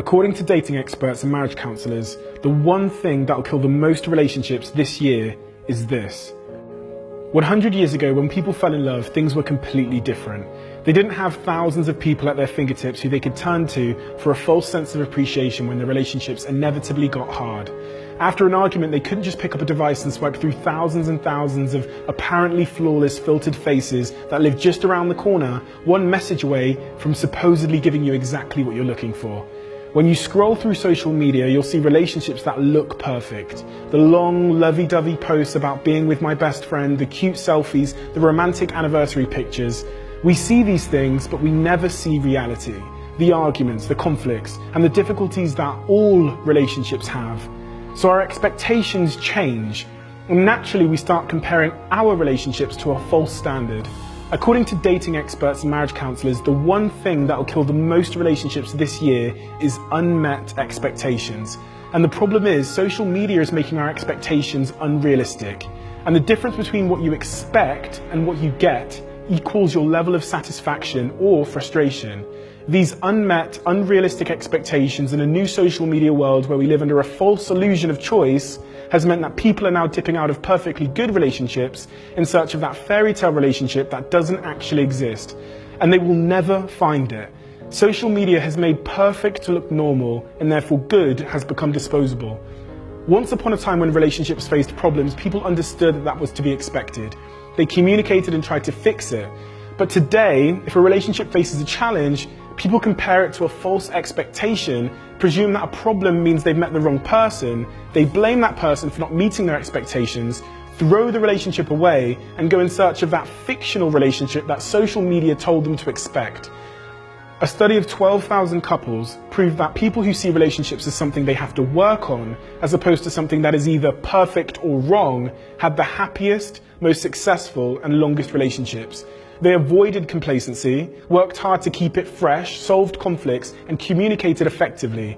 According to dating experts and marriage counsellors, the one thing that will kill the most relationships this year is this. 100 years ago, when people fell in love, things were completely different. They didn't have thousands of people at their fingertips who they could turn to for a false sense of appreciation when their relationships inevitably got hard. After an argument, they couldn't just pick up a device and swipe through thousands and thousands of apparently flawless filtered faces that live just around the corner, one message away from supposedly giving you exactly what you're looking for. When you scroll through social media, you'll see relationships that look perfect. The long, lovey-dovey posts about being with my best friend, the cute selfies, the romantic anniversary pictures. We see these things, but we never see reality. The arguments, the conflicts, and the difficulties that all relationships have. So our expectations change, and naturally we start comparing our relationships to a false standard. According to dating experts and marriage counsellors, the one thing that will kill the most relationships this year is unmet expectations. And the problem is, social media is making our expectations unrealistic. And the difference between what you expect and what you get equals your level of satisfaction or frustration. These unmet, unrealistic expectations in a new social media world where we live under a false illusion of choice has meant that people are now dipping out of perfectly good relationships in search of that fairy tale relationship that doesn't actually exist. And they will never find it. Social media has made perfect to look normal, and therefore good has become disposable. Once upon a time when relationships faced problems, people understood that that was to be expected. They communicated and tried to fix it. But today, if a relationship faces a challenge, people compare it to a false expectation, presume that a problem means they've met the wrong person, they blame that person for not meeting their expectations, throw the relationship away, and go in search of that fictional relationship that social media told them to expect. A study of 12,000 couples proved that people who see relationships as something they have to work on, as opposed to something that is either perfect or wrong, had the happiest, most successful, and longest relationships. They avoided complacency, worked hard to keep it fresh, solved conflicts, and communicated effectively.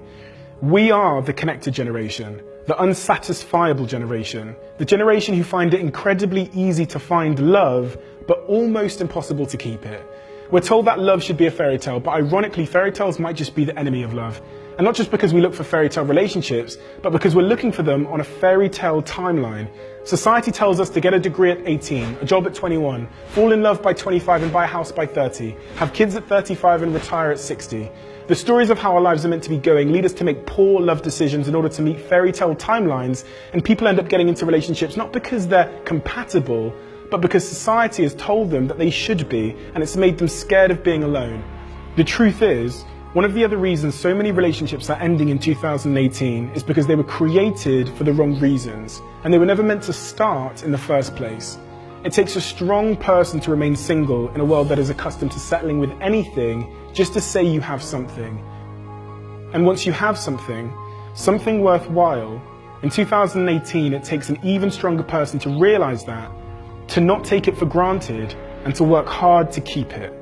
We are the connected generation, the unsatisfiable generation, the generation who find it incredibly easy to find love, but almost impossible to keep it. We're told that love should be a fairy tale, but ironically, fairy tales might just be the enemy of love. And not just because we look for fairy tale relationships, but because we're looking for them on a fairy tale timeline. Society tells us to get a degree at 18, a job at 21, fall in love by 25 and buy a house by 30, have kids at 35 and retire at 60. The stories of how our lives are meant to be going lead us to make poor love decisions in order to meet fairy tale timelines, and people end up getting into relationships not because they're compatible, but because society has told them that they should be, and it's made them scared of being alone. The truth is, one of the other reasons so many relationships are ending in 2018 is because they were created for the wrong reasons, and they were never meant to start in the first place. It takes a strong person to remain single in a world that is accustomed to settling with anything just to say you have something. And once you have something worthwhile, in 2018 it takes an even stronger person to realize that, to not take it for granted, and to work hard to keep it.